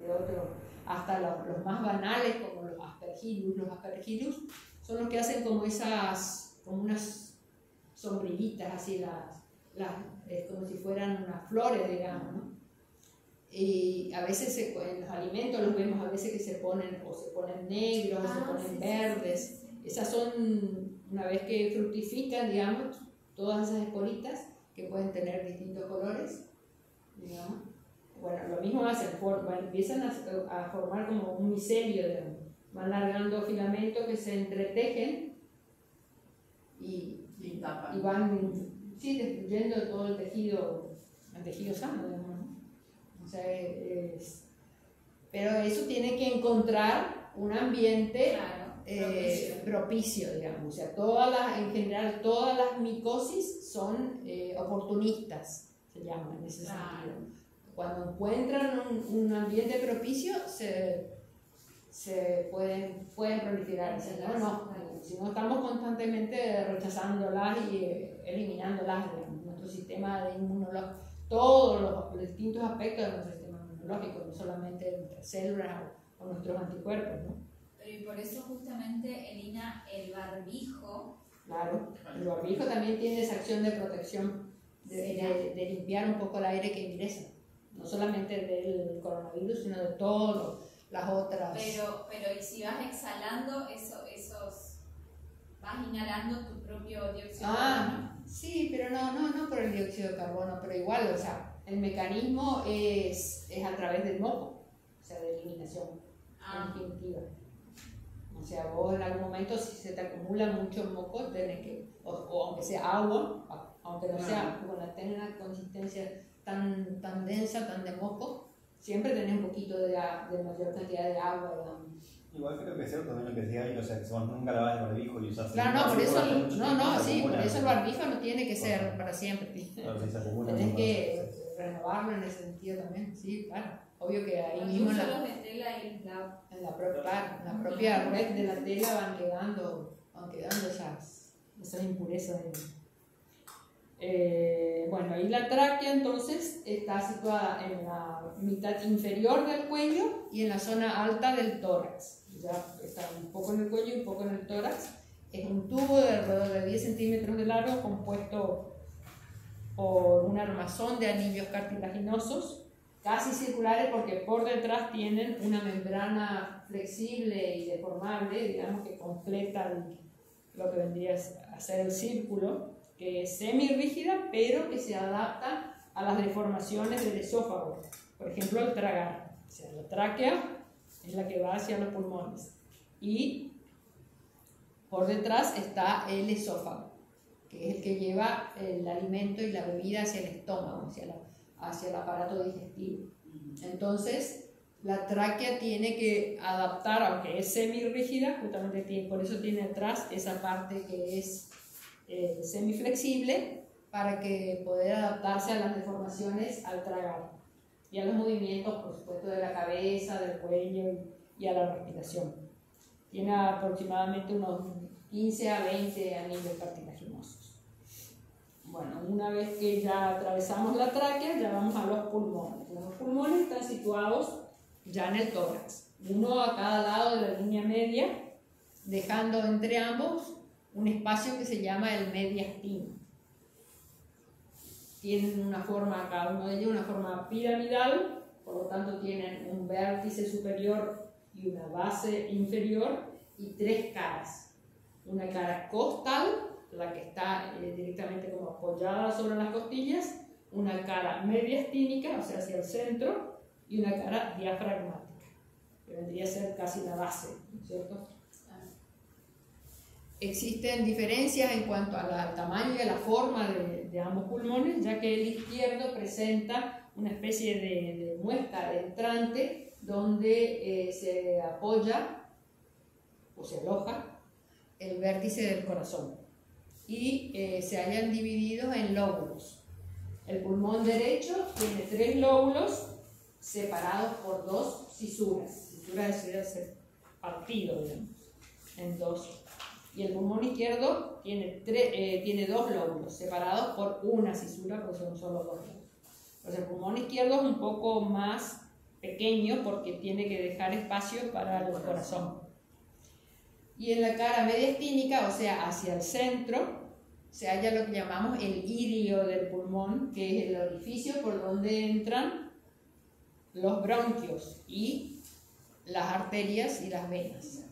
otro, hasta los más banales como los aspergillus. Los aspergillus son los que hacen como unas sombrillitas así, es como si fueran unas flores, digamos, ¿no? Y a veces en los alimentos los vemos a veces que se ponen negros, o se ponen verdes. Esas son, una vez que fructifican, digamos, todas esas esporitas que pueden tener distintos colores, digamos. Bueno, lo mismo hacen, empiezan a formar como un micelio, digamos. Van largando filamentos que se entretejen y van destruyendo todo el tejido sano, digamos, ¿no? O sea, pero eso tiene que encontrar un ambiente propicio, digamos. O sea, en general todas las micosis son oportunistas, se llaman en ese sentido. Cuando encuentran un ambiente propicio, se pueden proliferar. Si no estamos constantemente rechazándolas y eliminándolas de nuestro sistema inmunológico, todos los distintos aspectos de nuestro sistema inmunológico, no solamente nuestras células o nuestros anticuerpos, ¿no? Pero y por eso justamente, Elina, el barbijo... Claro, el barbijo también tiene esa acción de protección, de limpiar un poco el aire que ingresa, no solamente del coronavirus, sino de todas las otras. Pero y si vas exhalando vas inhalando tu propio dióxido de carbono. Sí, pero no por el dióxido de carbono, pero igual, o sea, el mecanismo es a través del moco, o sea, de eliminación definitiva. O sea, vos en algún momento, si se te acumula mucho moco, tenés que, o aunque sea agua, aunque no sea, cuando tenga una consistencia tan densa, tan de moco, siempre tenés un poquito de mayor cantidad de agua, digamos. Igual creo que es cierto también lo que decía ahí, o sea, que si vos nunca lavas el barbijo y usas... Claro, por eso el barbijo no tiene que ser para siempre. Claro, si se acumula, tenés que renovarlo en ese sentido también, sí, claro. Obvio que ahí mismo en la propia red de la tela van quedando esas impurezas. Bueno, ahí la tráquea entonces está situada en la mitad inferior del cuello y en la zona alta del tórax. Ya está un poco en el cuello y un poco en el tórax. Es un tubo de alrededor de 10 centímetros de largo compuesto por un armazón de anillos cartilaginosos casi circulares, porque por detrás tienen una membrana flexible y deformable, digamos, que completa lo que vendría a ser el círculo, que es semirrígida, pero que se adapta a las deformaciones del esófago. Por ejemplo, al tragar. O sea, la tráquea es la que va hacia los pulmones. Y por detrás está el esófago, que es el que lleva el alimento y la bebida hacia el estómago, hacia el aparato digestivo. Entonces, la tráquea tiene que adaptar, aunque es semirrígida, justamente por eso tiene atrás esa parte que es semiflexible, para que poder adaptarse a las deformaciones al tragar y a los movimientos, por supuesto, de la cabeza, del cuello y a la respiración. Tiene aproximadamente unos 15 a 20 anillos cartilaginosos. Bueno, una vez que ya atravesamos la tráquea, ya vamos a los pulmones. Los pulmones están situados ya en el tórax, uno a cada lado de la línea media, dejando entre ambos un espacio que se llama el mediastino. Tienen una forma, cada uno de ellos, una forma piramidal, por lo tanto tienen un vértice superior y una base inferior y tres caras. Una cara costal, la que está directamente como apoyada sobre las costillas, una cara mediastínica, o sea, hacia el centro, y una cara diafragmática, que vendría a ser casi la base, ¿no es cierto? Existen diferencias en cuanto al tamaño y a la forma de ambos pulmones, ya que el izquierdo presenta una especie de muesca entrante donde se apoya o se aloja el vértice del corazón y se hallan divididos en lóbulos. El pulmón derecho tiene 3 lóbulos separados por 2 cisuras. Cisuras es ser partido, digamos, en 2. Y el pulmón izquierdo tiene 2 lóbulos separados por una cisura, porque son solo 2 lóbulos. Pues el pulmón izquierdo es un poco más pequeño porque tiene que dejar espacio para el corazón. Y en la cara mediastínica, o sea, hacia el centro, se halla lo que llamamos el irio del pulmón, que es el orificio por donde entran los bronquios y las arterias y las venas.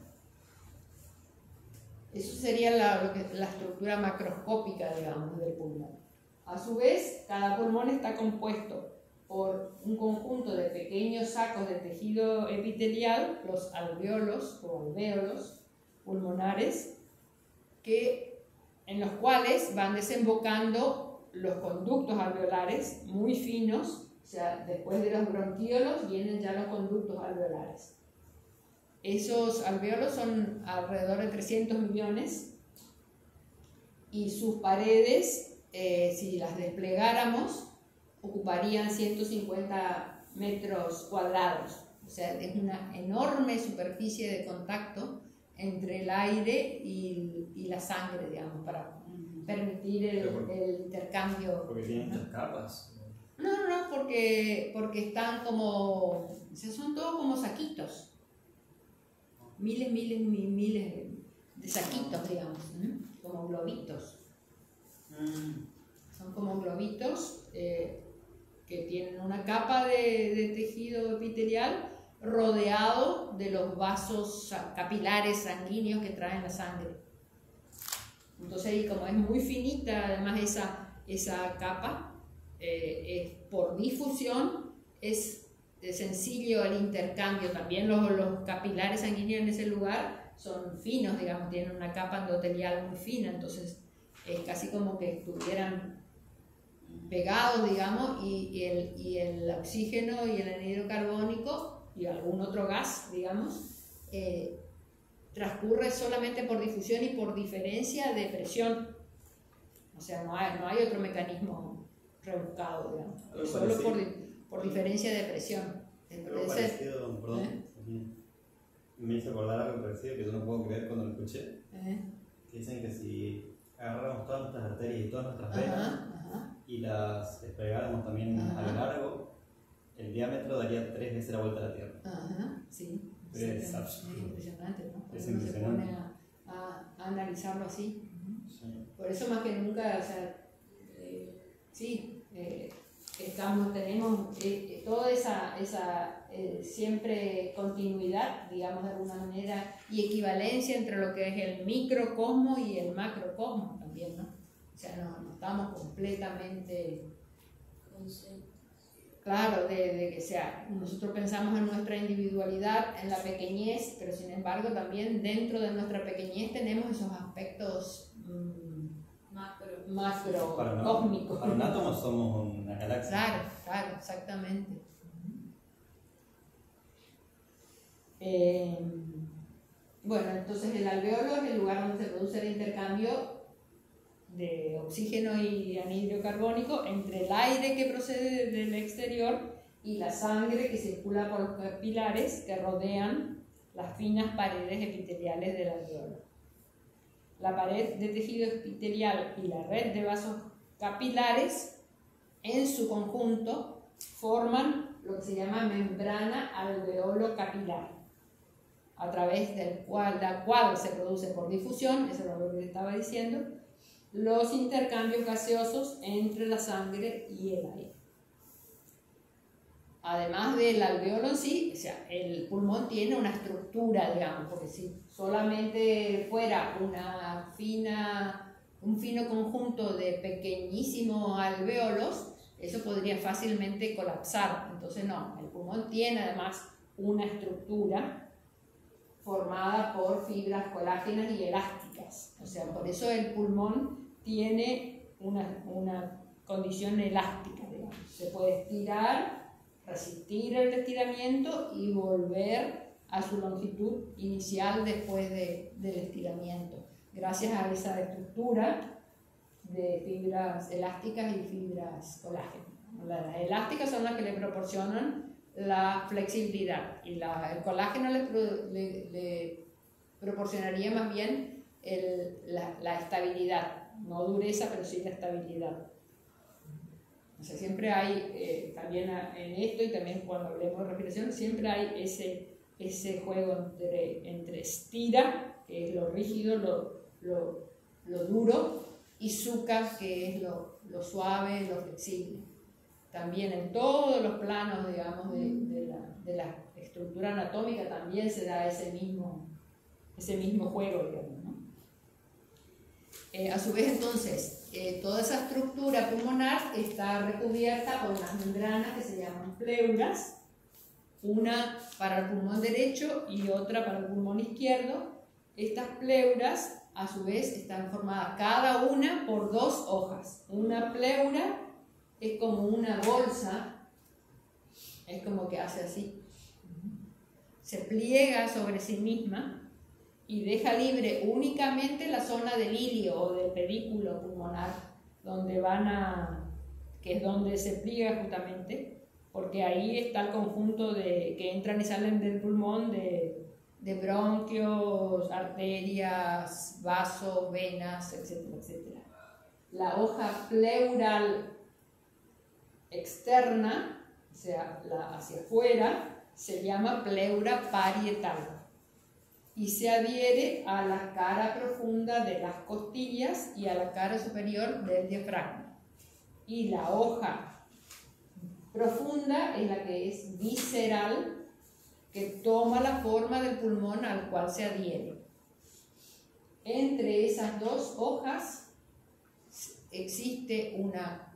Eso sería la estructura macroscópica, digamos, del pulmón. A su vez, cada pulmón está compuesto por un conjunto de pequeños sacos de tejido epitelial, los alvéolos o alvéolos pulmonares, en los cuales van desembocando los conductos alveolares muy finos. O sea, después de los bronquiolos vienen ya los conductos alveolares. Esos alvéolos son alrededor de 300 millones y sus paredes, si las desplegáramos, ocuparían 150 metros cuadrados. O sea, es una enorme superficie de contacto entre el aire y la sangre, digamos, para permitir el intercambio. Porque tienen muchas capas. No, porque están como, o sea, son todos como saquitos. Miles de saquitos, digamos, como globitos. Son como globitos que tienen una capa de tejido epitelial rodeado de los vasos capilares sanguíneos que traen la sangre. Entonces ahí, como es muy finita además esa capa, por difusión es sencillo el intercambio. También los capilares sanguíneos en ese lugar son finos, digamos, tienen una capa endotelial muy fina, entonces es casi como que estuvieran pegados, digamos, y el oxígeno y el anhídrido carbónico y algún otro gas, digamos, transcurre solamente por difusión y por diferencia de presión. O sea, no hay otro mecanismo rebuscado, digamos, solo por diferencia de presión. Algo parecido, perdón, me hizo acordar algo parecido que yo no puedo creer cuando lo escuché. Que dicen que si agarráramos todas nuestras arterias y todas nuestras venas y las desplegáramos también a lo largo, el diámetro daría 3 veces la vuelta a la Tierra. Sí. Es impresionante, ¿no? Es Cuando se pone impresionante. a analizarlo así. Sí. Por eso más que nunca, o sea, tenemos toda esa siempre continuidad, digamos de alguna manera, y equivalencia entre lo que es el microcosmo y el macrocosmo también, ¿no? O sea, no estamos completamente claro de que sea, nosotros pensamos en nuestra individualidad, en la pequeñez, pero sin embargo también dentro de nuestra pequeñez tenemos esos aspectos macro cósmicos. Para un átomo somos una galaxia. Claro, exactamente. Bueno, entonces el alvéolo es el lugar donde se produce el intercambio de oxígeno y anhídrido carbónico entre el aire que procede del exterior y la sangre que circula por los capilares que rodean las finas paredes epiteliales del alvéolo. La pared de tejido epitelial y la red de vasos capilares en su conjunto forman lo que se llama membrana alveolo-capilar, a través de la cual se produce por difusión, eso es lo que les estaba diciendo, los intercambios gaseosos entre la sangre y el aire. Además del alvéolo en sí, o sea, el pulmón tiene una estructura, digamos, porque si solamente fuera un fino conjunto de pequeñísimos alvéolos, eso podría fácilmente colapsar. Entonces no, el pulmón tiene además una estructura formada por fibras colágenas y elásticas. O sea, por eso el pulmón tiene una condición elástica, digamos. Se puede estirar, resistir el estiramiento y volver a su longitud inicial después del estiramiento, gracias a esa estructura de fibras elásticas y fibras colágenas. Las elásticas son las que le proporcionan la flexibilidad y el colágeno le proporcionaría más bien la estabilidad, no dureza, pero sí la estabilidad. O sea, siempre hay, también en esto y también cuando hablemos de respiración, siempre hay ese juego entre estira, que es lo rígido, lo duro, y sukha, que es lo suave, lo flexible. También en todos los planos, digamos, de la estructura anatómica también se da ese mismo juego, digamos, ¿no? A su vez, entonces, toda esa estructura pulmonar está recubierta por unas membranas que se llaman pleuras, una para el pulmón derecho y otra para el pulmón izquierdo. Estas pleuras, a su vez, están formadas cada una por 2 hojas. Una pleura es como una bolsa, es como que hace así, se pliega sobre sí misma y deja libre únicamente la zona del ilio o del pedículo pulmonar, que es donde se pliega justamente, porque ahí está el conjunto que entran y salen del pulmón de bronquios, arterias, vasos, venas, etcétera, etcétera. La hoja pleural externa, o sea, la hacia afuera, se llama pleura parietal y se adhiere a la cara profunda de las costillas y a la cara superior del diafragma. Y la hoja profunda es la que es visceral, que toma la forma del pulmón al cual se adhiere. Entre esas 2 hojas existe una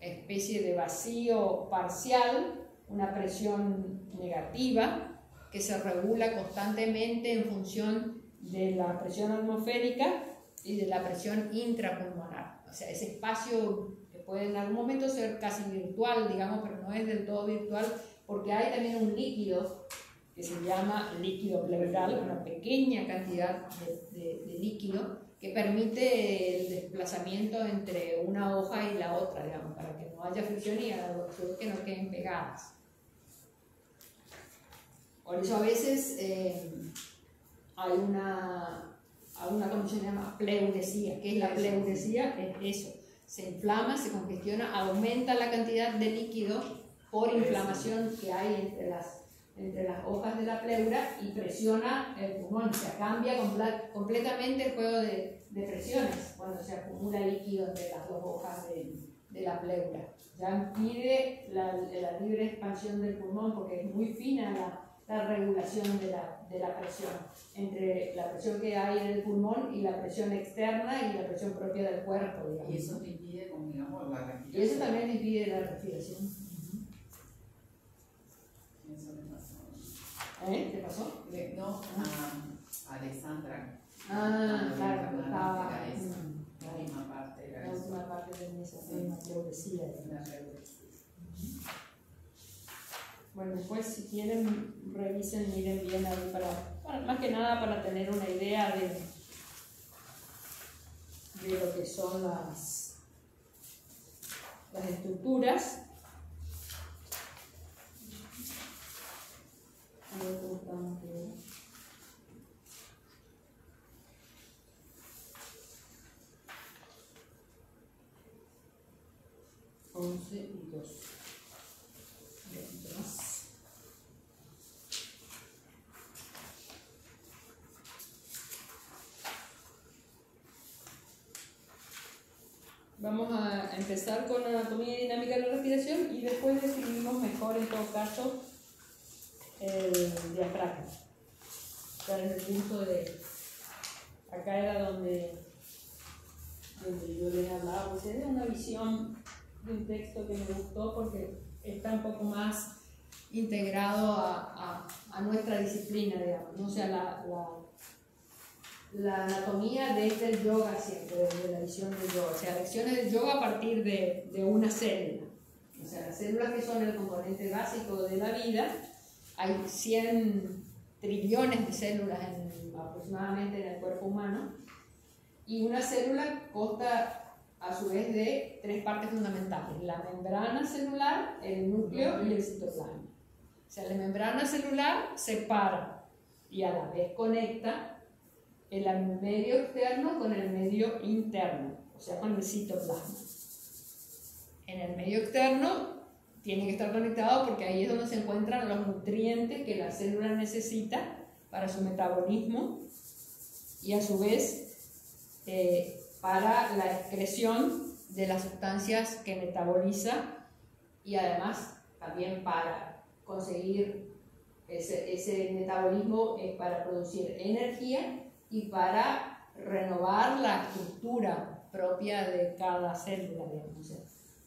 especie de vacío parcial, una presión negativa que se regula constantemente en función de la presión atmosférica y de la presión intrapulmonar. O sea, ese espacio que puede en algún momento ser casi virtual, digamos, pero no es del todo virtual, porque hay también un líquido que se llama líquido pleural, una pequeña cantidad de líquido que permite el desplazamiento entre una hoja y la otra, digamos, para que no haya fricción y que no queden pegadas. Por eso a veces hay una condición que se llama pleuresía. ¿Qué es la pleuresía? Es eso. Se inflama, se congestiona, aumenta la cantidad de líquido por inflamación que hay entre las hojas de la pleura y presiona el pulmón. O sea, cambia completamente el juego de presiones cuando se acumula líquido entre las 2 hojas de la pleura. Ya impide la libre expansión del pulmón porque es muy fina la regulación de la presión, entre la presión que hay en el pulmón y la presión externa y la presión propia del cuerpo, digamos. Y eso te impide, como digamos, la respiración. Y eso también te impide la respiración. Eso me pasó. ¿Te pasó? No, a Alexandra. Claro, cuando estaba. era esa. La última parte era La eso. última parte de esa pleuresía. La reducción. Bueno, después si quieren revisen, miren bien ahí para más que nada para tener una idea de lo que son las estructuras. A ver cómo estamos. 11 y 2. Vamos a empezar con anatomía y dinámica de la respiración y después definimos mejor, en todo caso, el diafragma. Estar en el punto de... Acá era donde yo les hablaba. Ustedes es una visión de un texto que me gustó porque está un poco más integrado a nuestra disciplina, digamos, ¿no? O sea, la anatomía desde el yoga siempre, desde la visión del yoga. O sea, lecciones del yoga a partir de una célula. O sea, las células que son el componente básico de la vida, hay 100 trillones de células aproximadamente en el cuerpo humano, y una célula consta a su vez de 3 partes fundamentales: la membrana celular, el núcleo y el citoplasma. O sea, la membrana celular separa y a la vez conecta el medio externo con el medio interno, o sea, con el citoplasma. En el medio externo tiene que estar conectado porque ahí es donde se encuentran los nutrientes que la célula necesita para su metabolismo y a su vez para la excreción de las sustancias que metaboliza y además también para conseguir ese metabolismo es para producir energía y para renovar la estructura propia de cada célula, digamos. O sea,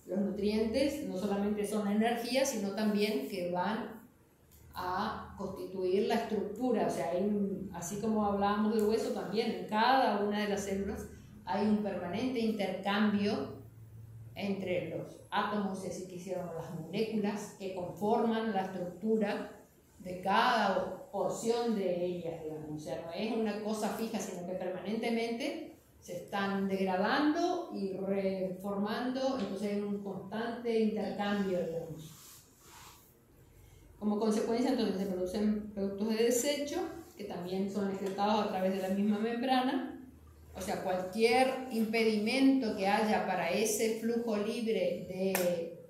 los nutrientes no solamente son energía, sino también que van a constituir la estructura. O sea, así como hablábamos del hueso, también en cada una de las células hay un permanente intercambio entre los átomos, si así quisieron, las moléculas que conforman la estructura de cada porción de ellas, digamos. O sea, no es una cosa fija, sino que permanentemente se están degradando y reformando, entonces hay un constante intercambio, digamos. Como consecuencia, entonces se producen productos de desecho que también son excretados a través de la misma membrana. O sea, cualquier impedimento que haya para ese flujo libre de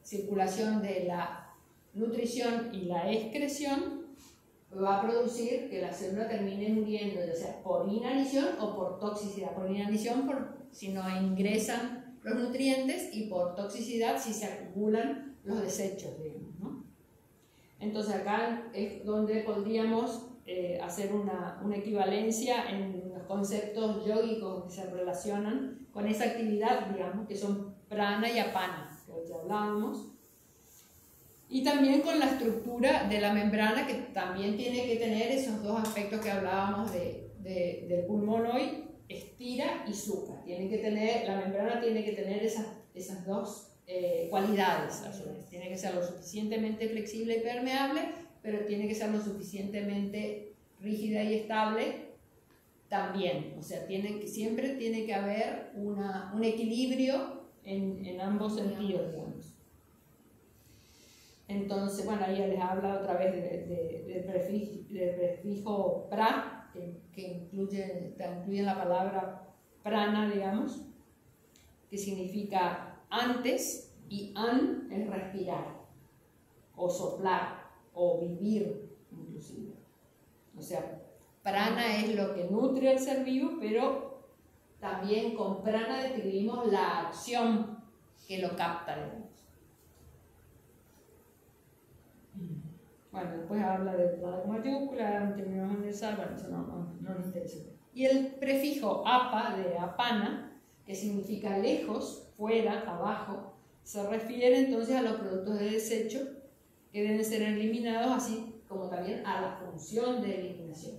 circulación de la nutrición y la excreción va a producir que la célula termine muriendo, ya sea por inanición o por toxicidad. Por inanición, si no ingresan los nutrientes, y por toxicidad si se acumulan los desechos, digamos, ¿no? Entonces acá es donde podríamos hacer una equivalencia en los conceptos yógicos que se relacionan con esa actividad, digamos, que son prana y apana, que hoy ya hablábamos. Y también con la estructura de la membrana, que también tiene que tener esos dos aspectos que hablábamos del pulmón hoy, estira y suca. La membrana tiene que tener esas dos cualidades. Tiene que ser lo suficientemente flexible y permeable, pero tiene que ser lo suficientemente rígida y estable también. O sea, siempre tiene que haber un equilibrio en ambos sentidos, digamos. Entonces, bueno, ahí les habla otra vez del prefijo pra, que incluye la palabra prana, digamos, que significa antes, y an es respirar, o soplar, o vivir, inclusive. O sea, prana es lo que nutre al ser vivo, pero también con prana describimos la acción que lo capta, digamos. Bueno, después habla de prana con mayúscula, un término universal, bueno, eso no nos interesa. Y el prefijo apa, de apana, que significa lejos, fuera, abajo, se refiere entonces a los productos de desecho que deben ser eliminados, así como también a la función de eliminación.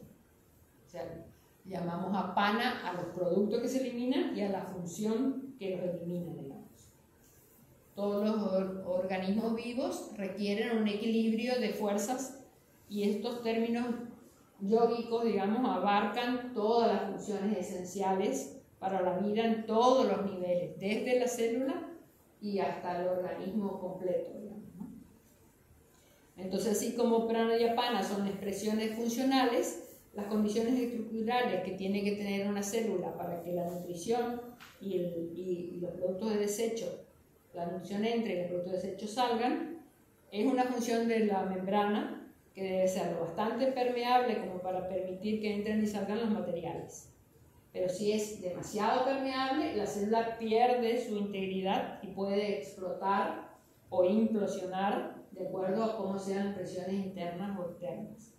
O sea, llamamos apana a los productos que se eliminan y a la función que los elimina, digamos. Todos los organismos vivos requieren un equilibrio de fuerzas y estos términos yógicos, digamos, abarcan todas las funciones esenciales para la vida en todos los niveles, desde la célula y hasta el organismo completo, digamos, ¿no? Entonces, así como prana y apana son expresiones funcionales, las condiciones estructurales que tiene que tener una célula para que la nutrición y los productos de desecho, la nutrición entre y los productos de desecho salgan, es una función de la membrana que debe ser lo bastante permeable como para permitir que entren y salgan los materiales. Pero si es demasiado permeable, la célula pierde su integridad y puede explotar o implosionar de acuerdo a cómo sean presiones internas o externas.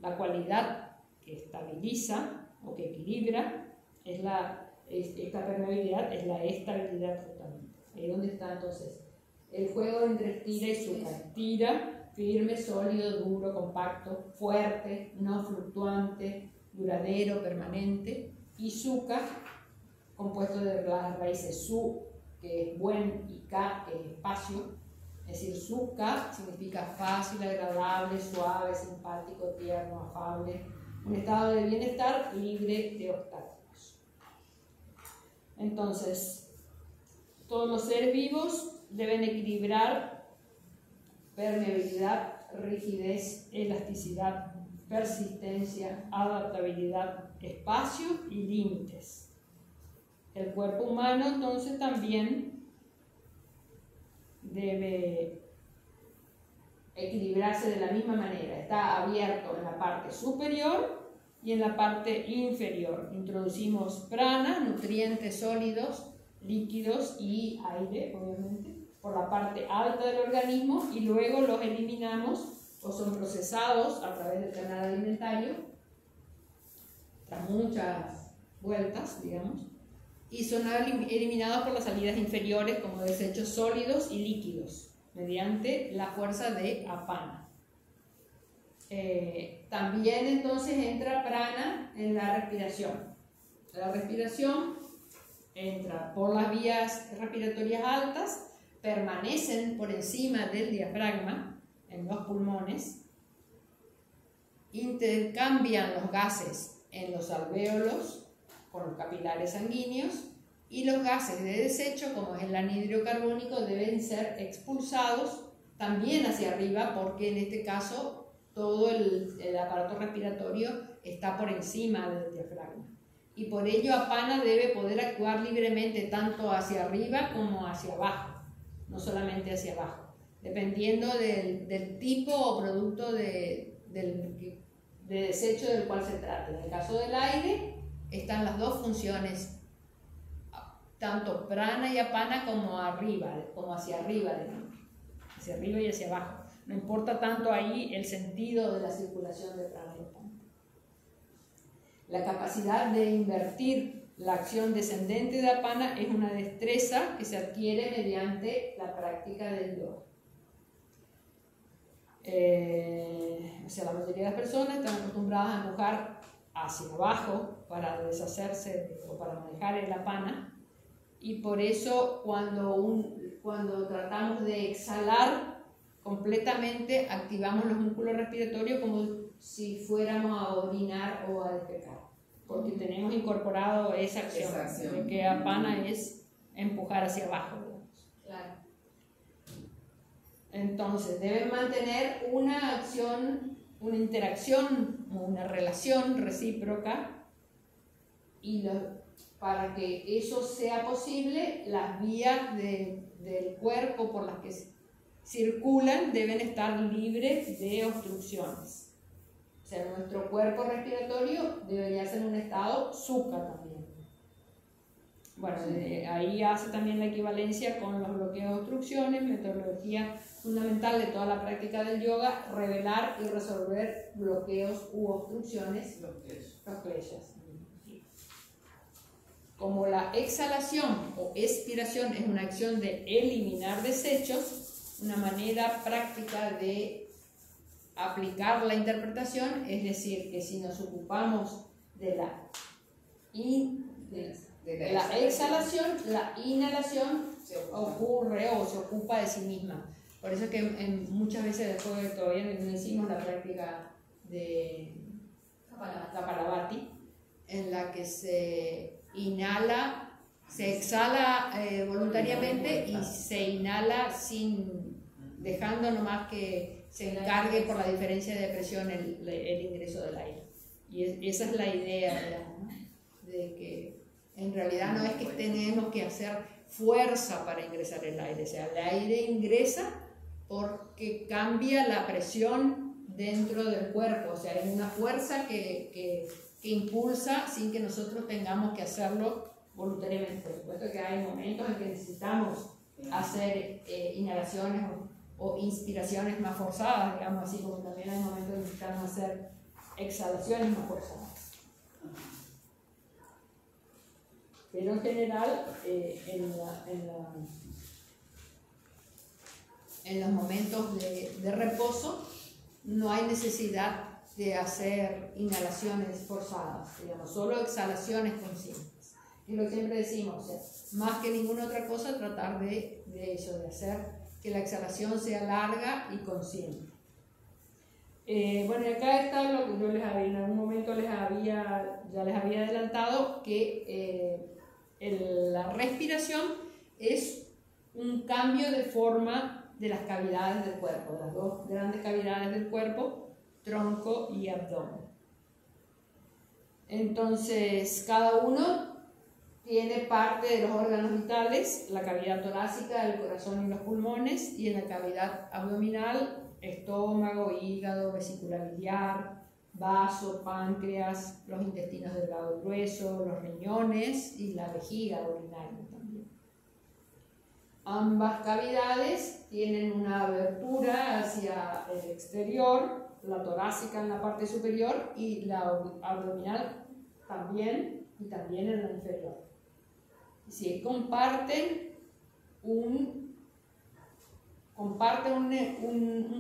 La cualidad que estabiliza o que equilibra esta permeabilidad es la estabilidad justamente. Ahí donde está entonces el juego entre estira y suca. Estira, firme, sólido, duro, compacto, fuerte, no fluctuante, duradero, permanente. Y suca, compuesto de las raíces su, que es buen, y ka, que es espacio. Es decir, suca significa fácil, agradable, suave, simpático, tierno, afable. Un estado de bienestar libre de obstáculos. Entonces, todos los seres vivos deben equilibrar permeabilidad, rigidez, elasticidad, persistencia, adaptabilidad, espacio y límites. El cuerpo humano entonces también debe equilibrarse de la misma manera. Está abierto en la parte superior y en la parte inferior. Introducimos prana, nutrientes sólidos, líquidos y aire, obviamente, por la parte alta del organismo, y luego los eliminamos o son procesados a través del canal alimentario tras muchas vueltas, digamos, y son eliminados por las salidas inferiores como desechos sólidos y líquidos mediante la fuerza de apana. También entonces entra prana en la respiración. La respiración entra por las vías respiratorias altas, permanecen por encima del diafragma en los pulmones, intercambian los gases en los alvéolos con los capilares sanguíneos, y los gases de desecho, como es el anhídrido carbónico, deben ser expulsados también hacia arriba, porque en este caso todo el aparato respiratorio está por encima del diafragma. Y por ello apana debe poder actuar libremente tanto hacia arriba como hacia abajo, no solamente hacia abajo, dependiendo del tipo o producto de desecho del cual se trate. En el caso del aire están las dos funciones, tanto prana y apana como arriba, como hacia arriba, hacia arriba y hacia abajo. No importa tanto ahí el sentido de la circulación de prana y apana. La capacidad de invertir la acción descendente de apana es una destreza que se adquiere mediante la práctica del yoga. La mayoría de las personas están acostumbradas a empujar hacia abajo para deshacerse o para manejar el apana, y por eso cuando tratamos de exhalar completamente activamos los músculos respiratorios como si fuéramos a orinar o a defecar, porque tenemos incorporado esa acción. De que apana es empujar hacia abajo, digamos. Claro. Entonces deben mantener una acción, una interacción, una relación recíproca, y para que eso sea posible, las vías del cuerpo por las que circulan deben estar libres de obstrucciones. O sea, nuestro cuerpo respiratorio debería ser en un estado sukha también. Bueno, ahí hace también la equivalencia con los bloqueos de obstrucciones, metodología fundamental de toda la práctica del yoga, revelar y resolver bloqueos u obstrucciones, los kleshas. Como la exhalación o expiración es una acción de eliminar desechos, una manera práctica de aplicar la interpretación, es decir, que si nos ocupamos de la exhalación, la inhalación ocurre o se ocupa de sí misma. Por eso que muchas veces después todavía no hicimos la práctica de Kapalabhati, en la que se inhala, se exhala voluntariamente y se inhala dejando nomás que se encargue por la diferencia de presión el ingreso del aire. Y esa es la idea, digamos, de que en realidad no es que tenemos que hacer fuerza para ingresar el aire, o sea, el aire ingresa porque cambia la presión dentro del cuerpo, o sea, hay una fuerza que impulsa sin que nosotros tengamos que hacerlo voluntariamente. Por supuesto que hay momentos en que necesitamos hacer inhalaciones o inspiraciones más forzadas, digamos así, como también hay momentos en que necesitamos hacer exhalaciones más forzadas. Pero en general, en los momentos de reposo no hay necesidad de hacer inhalaciones forzadas, digamos, solo exhalaciones conscientes. Y lo que siempre decimos, o sea, más que ninguna otra cosa, tratar de eso, de hacer que la exhalación sea larga y consciente. Bueno, y acá está lo que yo en algún momento ya les había adelantado, que la respiración es un cambio de forma de las cavidades del cuerpo, de las dos grandes cavidades del cuerpo, tronco y abdomen. Entonces, cada uno tiene parte de los órganos vitales, la cavidad torácica, el corazón y los pulmones, y en la cavidad abdominal, estómago, hígado, vesícula biliar, vaso, páncreas, los intestinos delgado y grueso, los riñones y la vejiga urinaria también. Ambas cavidades tienen una abertura hacia el exterior, la torácica en la parte superior y la abdominal también, y también en la inferior. Si comparten un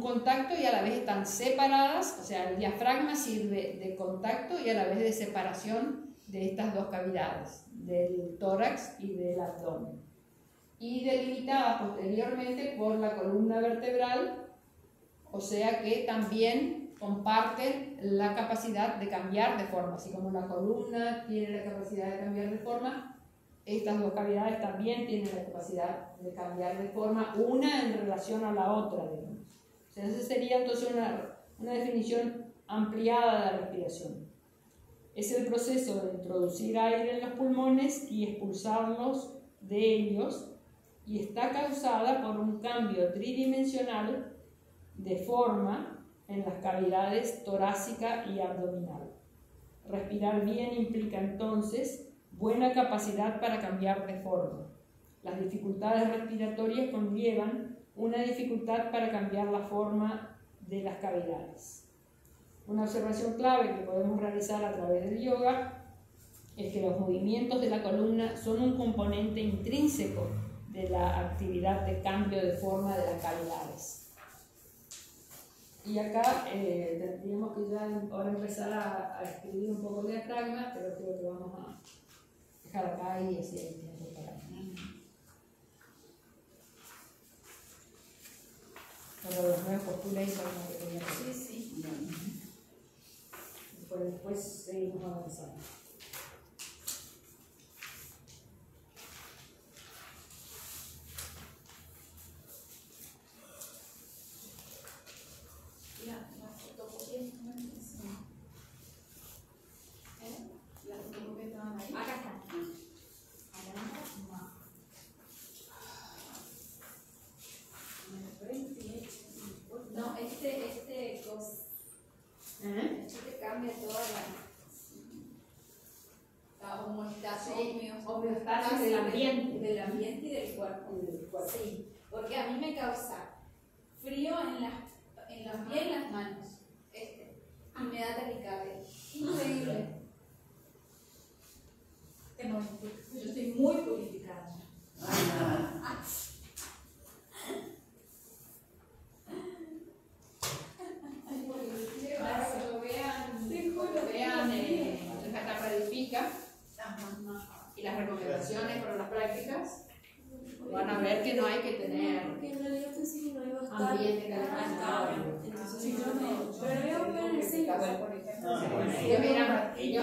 contacto y a la vez están separadas, o sea, el diafragma sirve de contacto y a la vez de separación de estas dos cavidades, del tórax y del abdomen, y delimitadas posteriormente por la columna vertebral, o sea que también comparten la capacidad de cambiar de forma. Así como la columna tiene la capacidad de cambiar de forma, estas dos cavidades también tienen la capacidad de cambiar de forma, una en relación a la otra, digamos. O sea, esa sería entonces una definición ampliada de la respiración. Es el proceso de introducir aire en los pulmones y expulsarlos de ellos, y está causada por un cambio tridimensional de forma en las cavidades torácica y abdominal. Respirar bien implica entonces buena capacidad para cambiar de forma. Las dificultades respiratorias conllevan una dificultad para cambiar la forma de las cavidades. Una observación clave que podemos realizar a través del yoga es que los movimientos de la columna son un componente intrínseco de la actividad de cambio de forma de las cavidades. Y acá tendríamos que ya ahora empezar a escribir un poco de diafragma, pero creo que vamos a dejar acá y así hay tiempo para los nuevos posturas y para lo que tenía que decir. Sí. Después seguimos avanzando. La fotocopia no es Las fotocopias estaban ahí. acá está. No, este te cambia toda la homeostasis del ambiente. Del ambiente y del cuerpo. Sí, porque a mí me causa frío en los pies y las manos. Y me da taquicardia. Increíble. Yo estoy muy purificada. Cuando vean la etapa de Edifica y las recomendaciones para las prácticas, van a ver que no hay que tener Porque en realidad pensé que no iba a estar. ambiente calefactado. Entonces yo no. Pero veo que en el Por ejemplo, Ah, Yo, mira, yo